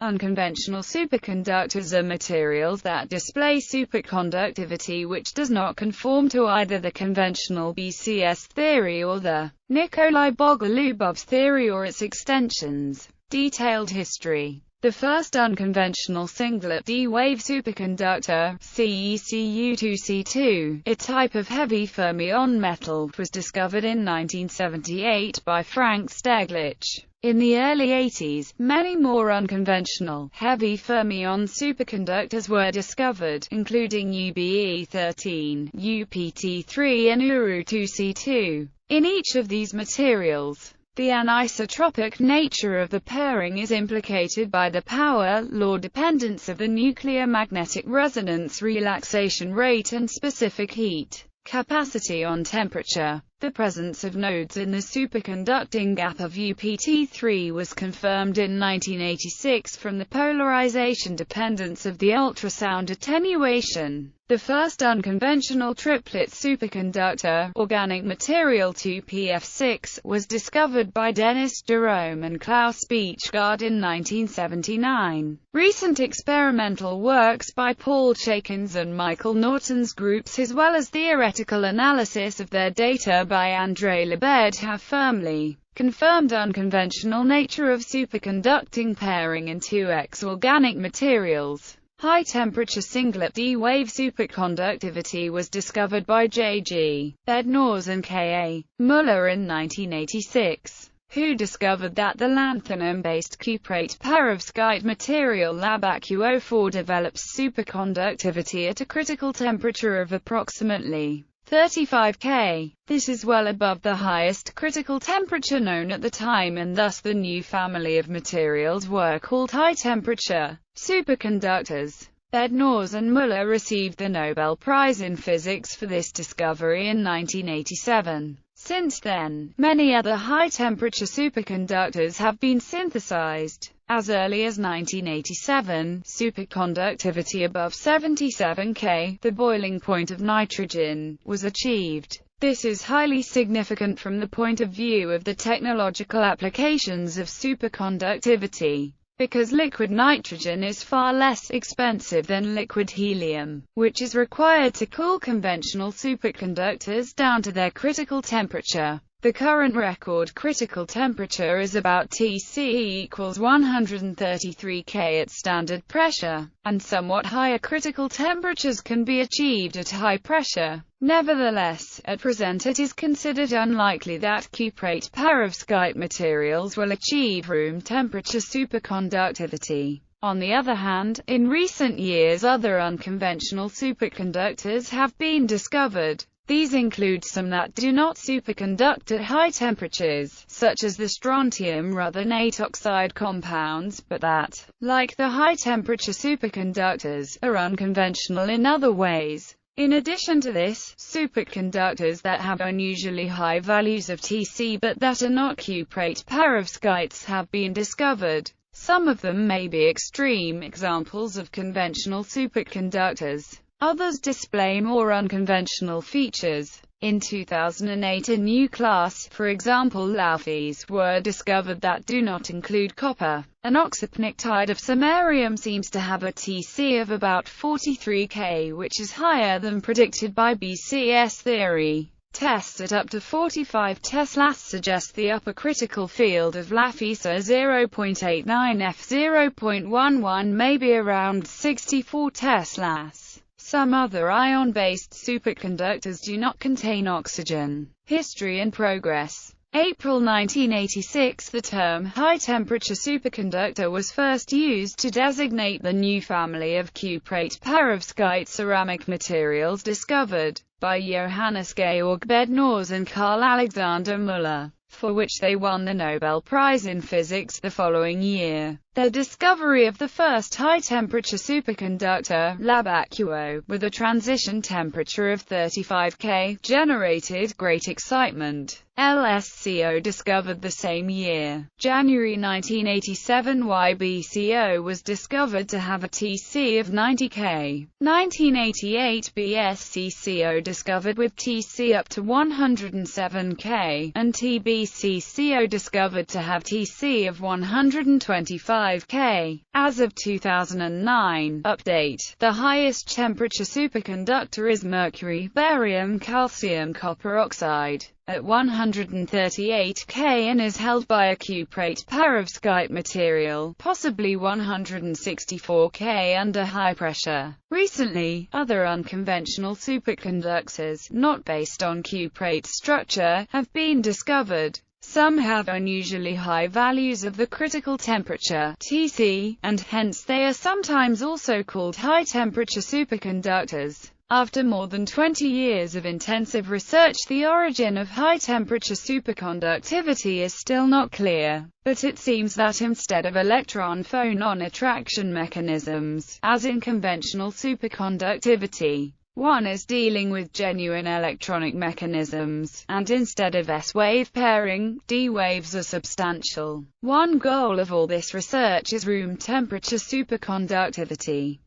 Unconventional superconductors are materials that display superconductivity which does not conform to either the conventional BCS theory or the Nikolay Bogolyubov theory or its extensions. Detailed history. The first unconventional singlet D-wave superconductor, CeCu2C2, a type of heavy fermion metal, was discovered in 1978 by Frank Steglich. In the early 80s, many more unconventional, heavy fermion superconductors were discovered, including UBE13, UPT3 and Uru2C2. In each of these materials, the anisotropic nature of the pairing is implicated by the power law dependence of the nuclear magnetic resonance relaxation rate and specific heat capacity on temperature. The presence of nodes in the superconducting gap of UPT3 was confirmed in 1986 from the polarization dependence of the ultrasound attenuation. The first unconventional triplet superconductor, organic material 2PF6, was discovered by Dennis Jerome and Klaus Beachgaard in 1979. Recent experimental works by Paul Chaikin's and Michael Norton's groups as well as theoretical analysis of their data by André Lebed have firmly confirmed unconventional nature of superconducting pairing in 2X organic materials. High-temperature singlet D-wave superconductivity was discovered by J.G. Bednorz and K.A. Muller in 1986, who discovered that the lanthanum-based cuprate perovskite material LabAQ04 develops superconductivity at a critical temperature of approximately 35 K. This is well above the highest critical temperature known at the time, and thus the new family of materials were called high-temperature superconductors. Bednorz and Muller received the Nobel Prize in Physics for this discovery in 1987. Since then, many other high-temperature superconductors have been synthesized. As early as 1987, superconductivity above 77 K, the boiling point of nitrogen, was achieved. This is highly significant from the point of view of the technological applications of superconductivity, because liquid nitrogen is far less expensive than liquid helium, which is required to cool conventional superconductors down to their critical temperature. The current record critical temperature is about Tc equals 133 K at standard pressure, and somewhat higher critical temperatures can be achieved at high pressure. Nevertheless, at present it is considered unlikely that cuprate perovskite materials will achieve room temperature superconductivity. On the other hand, in recent years other unconventional superconductors have been discovered. These include some that do not superconduct at high temperatures, such as the strontium-ruthenate oxide compounds, but that, like the high-temperature superconductors, are unconventional in other ways. In addition to this, superconductors that have unusually high values of Tc but that are not cuprate perovskites have been discovered. Some of them may be extreme examples of conventional superconductors. Others display more unconventional features. In 2008 a new class, for example LAFEs, were discovered that do not include copper. An oxypnictide of samarium seems to have a Tc of about 43 K, which is higher than predicted by BCS theory. Tests at up to 45 teslas suggest the upper critical field of LAFEs are 0.89 f 0.11 may be around 64 teslas. Some other ion-based superconductors do not contain oxygen. History and progress. April 1986 – the term high-temperature superconductor was first used to designate the new family of cuprate perovskite ceramic materials discovered by Johannes Georg Bednorz and Carl Alexander Müller, for which they won the Nobel Prize in Physics the following year. Their discovery of the first high-temperature superconductor, LabAQ04, with a transition temperature of 35 K, generated great excitement. LSCO discovered the same year. January 1987 YBCO was discovered to have a Tc of 90 K. 1988 BSCCO discovered with Tc up to 107 K, and TBCCO discovered to have Tc of 125 1.85 K. As of 2009, update. The highest temperature superconductor is mercury, barium, calcium, copper oxide at 138 K and is held by a cuprate perovskite material, possibly 164 K under high pressure. Recently, other unconventional superconductors, not based on cuprate structure, have been discovered. Some have unusually high values of the critical temperature, Tc, and hence they are sometimes also called high-temperature superconductors. After more than 20 years of intensive research, the origin of high-temperature superconductivity is still not clear, but it seems that instead of electron-phonon attraction mechanisms, as in conventional superconductivity, one is dealing with genuine electronic mechanisms, and instead of S-wave pairing, D-waves are substantial. One goal of all this research is room temperature superconductivity.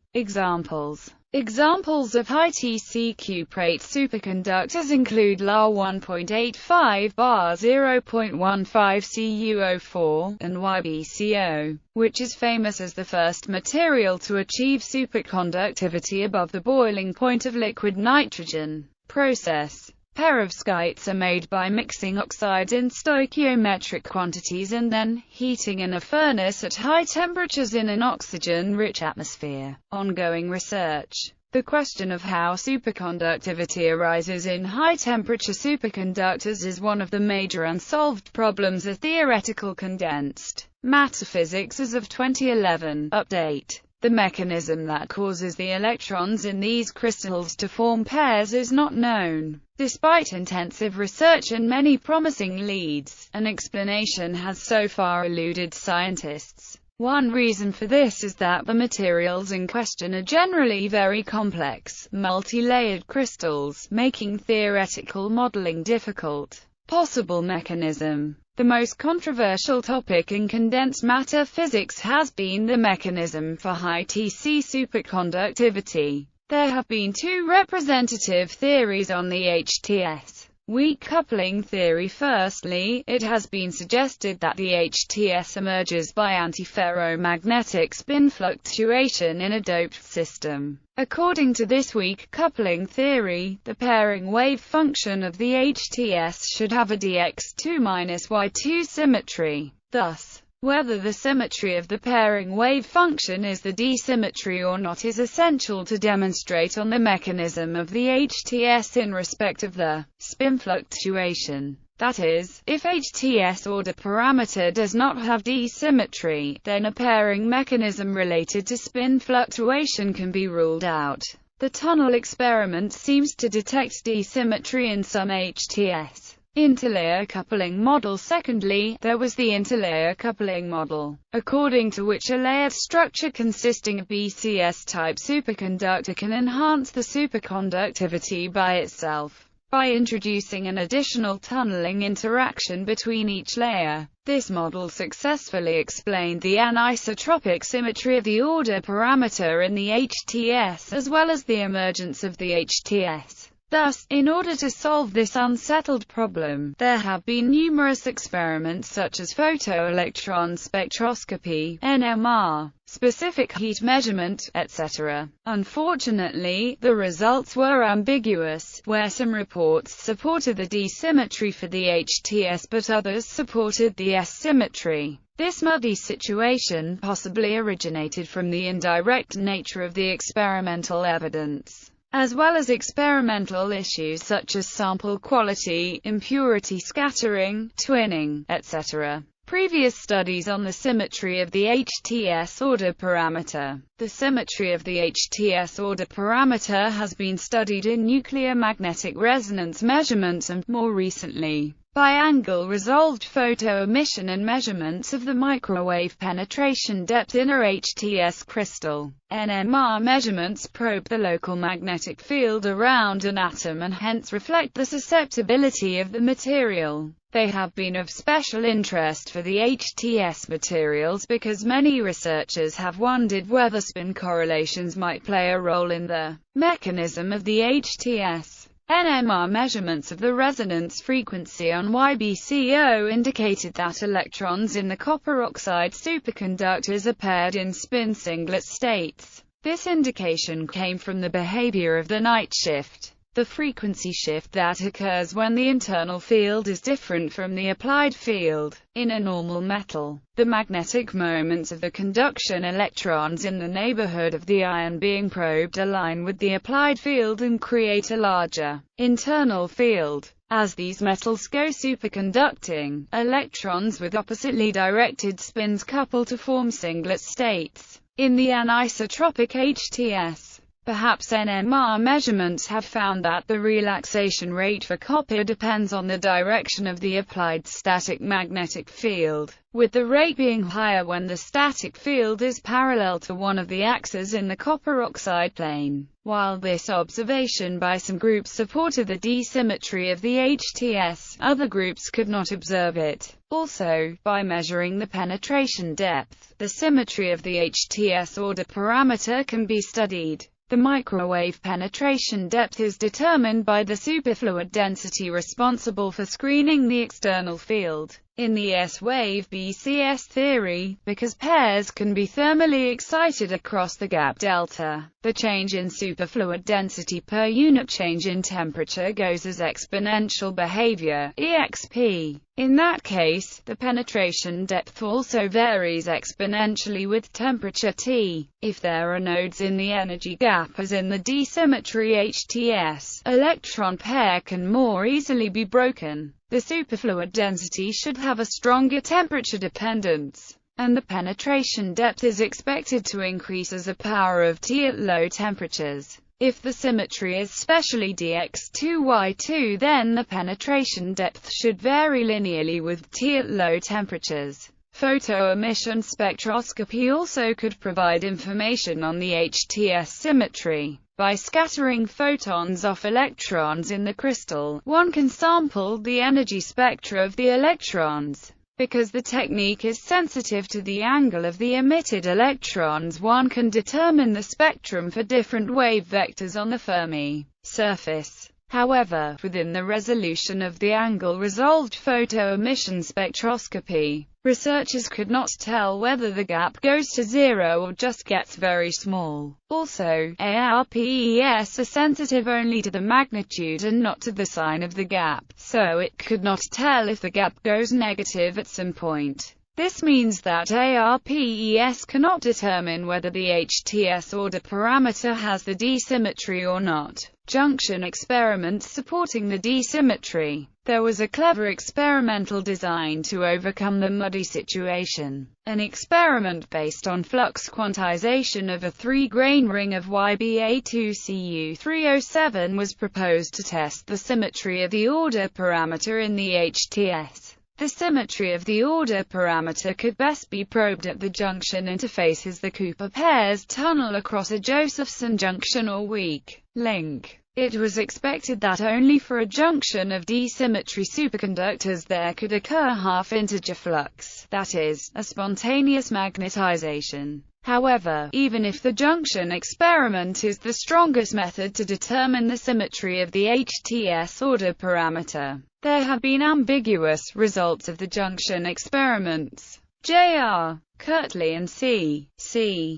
Examples of high Tc cuprate superconductors include La 1.85 bar 0.15 CuO4 and YbCO, which is famous as the first material to achieve superconductivity above the boiling point of liquid nitrogen. Process. Perovskites are made by mixing oxides in stoichiometric quantities and then heating in a furnace at high temperatures in an oxygen-rich atmosphere. Ongoing research. The question of how superconductivity arises in high-temperature superconductors is one of the major unsolved problems of theoretical condensed matter physics as of 2011. Update. The mechanism that causes the electrons in these crystals to form pairs is not known. Despite intensive research and many promising leads, an explanation has so far eluded scientists. One reason for this is that the materials in question are generally very complex, multi-layered crystals, making theoretical modeling difficult. Possible mechanism. The most controversial topic in condensed matter physics has been the mechanism for high Tc superconductivity. There have been two representative theories on the HTS. Weak coupling theory. Firstly, it has been suggested that the HTS emerges by antiferromagnetic spin fluctuation in a doped system. According to this weak coupling theory, the pairing wave function of the HTS should have a dx2-y2 symmetry. Thus, whether the symmetry of the pairing wave function is the d-symmetry or not is essential to demonstrate on the mechanism of the HTS in respect of the spin fluctuation. That is, if HTS order parameter does not have d-symmetry, then a pairing mechanism related to spin fluctuation can be ruled out. The tunnel experiment seems to detect d-symmetry in some HTS. Interlayer coupling model. Secondly, there was the interlayer coupling model, according to which a layered structure consisting of BCS-type superconductor can enhance the superconductivity by itself, by introducing an additional tunneling interaction between each layer. This model successfully explained the anisotropic symmetry of the order parameter in the HTS as well as the emergence of the HTS. Thus, in order to solve this unsettled problem, there have been numerous experiments such as photoelectron spectroscopy, NMR, specific heat measurement, etc. Unfortunately, the results were ambiguous, where some reports supported the d-symmetry for the HTS but others supported the S-symmetry. This muddy situation possibly originated from the indirect nature of the experimental evidence, as well as experimental issues such as sample quality, impurity scattering, twinning, etc. Previous studies on the symmetry of the HTS order parameter. The symmetry of the HTS order parameter has been studied in nuclear magnetic resonance measurements and, more recently, by angle-resolved photo emission and measurements of the microwave penetration depth in a HTS crystal. NMR measurements probe the local magnetic field around an atom and hence reflect the susceptibility of the material. They have been of special interest for the HTS materials because many researchers have wondered whether spin correlations might play a role in the mechanism of the HTS. NMR measurements of the resonance frequency on YBCO indicated that electrons in the copper oxide superconductors are paired in spin singlet states. This indication came from the behavior of the night shift, the frequency shift that occurs when the internal field is different from the applied field. In a normal metal, the magnetic moments of the conduction electrons in the neighborhood of the ion being probed align with the applied field and create a larger internal field. As these metals go superconducting, electrons with oppositely directed spins couple to form singlet states. In the anisotropic HTS, perhaps NMR measurements have found that the relaxation rate for copper depends on the direction of the applied static magnetic field, with the rate being higher when the static field is parallel to one of the axes in the copper oxide plane. While this observation by some groups supported the d-symmetry of the HTS, other groups could not observe it. Also, by measuring the penetration depth, the symmetry of the HTS order parameter can be studied. The microwave penetration depth is determined by the superfluid density responsible for screening the external field. In the S-wave BCS theory, because pairs can be thermally excited across the gap delta, the change in superfluid density per unit change in temperature goes as exponential behavior, exp. In that case, the penetration depth also varies exponentially with temperature T. If there are nodes in the energy gap as in the d-symmetry HTS, electron pair can more easily be broken. The superfluid density should have a stronger temperature dependence, and the penetration depth is expected to increase as a power of T at low temperatures. If the symmetry is specially dx2y2, then the penetration depth should vary linearly with T at low temperatures. Photoemission spectroscopy also could provide information on the HTS symmetry. By scattering photons off electrons in the crystal, one can sample the energy spectra of the electrons. Because the technique is sensitive to the angle of the emitted electrons, one can determine the spectrum for different wave vectors on the Fermi surface. However, within the resolution of the angle-resolved photoemission spectroscopy, researchers could not tell whether the gap goes to zero or just gets very small. Also, ARPES are sensitive only to the magnitude and not to the sign of the gap, so it could not tell if the gap goes negative at some point. This means that ARPES cannot determine whether the HTS order parameter has the d-symmetry or not. Junction experiments supporting the d-symmetry. There was a clever experimental design to overcome the muddy situation. An experiment based on flux quantization of a 3-grain ring of YBA2Cu307 was proposed to test the symmetry of the order parameter in the HTS. The symmetry of the order parameter could best be probed at the junction interfaces, the Cooper pairs tunnel across a Josephson junction or weak link. It was expected that only for a junction of d-symmetry superconductors there could occur half-integer flux, that is, a spontaneous magnetization. However, even if the junction experiment is the strongest method to determine the symmetry of the HTS order parameter, there have been ambiguous results of the junction experiments. J.R. Kirtley and C.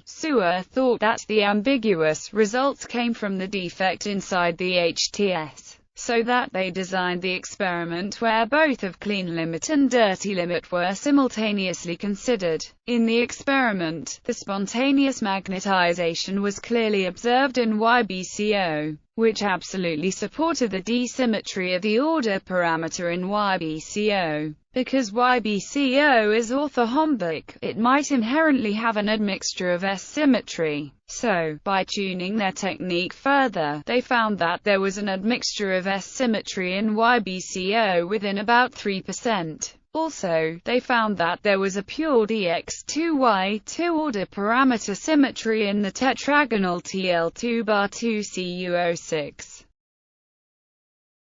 Sewer thought that the ambiguous results came from the defect inside the HTS, so that they designed the experiment where both of clean limit and dirty limit were simultaneously considered. In the experiment, the spontaneous magnetization was clearly observed in YBCO, which absolutely supported the d-symmetry of the order parameter in YBCO. Because YBCO is orthorhombic, it might inherently have an admixture of S-symmetry. So, by tuning their technique further, they found that there was an admixture of S-symmetry in YBCO within about 3%. Also, they found that there was a pure dx2y2 order parameter symmetry in the tetragonal TL2 bar 2 CuO6.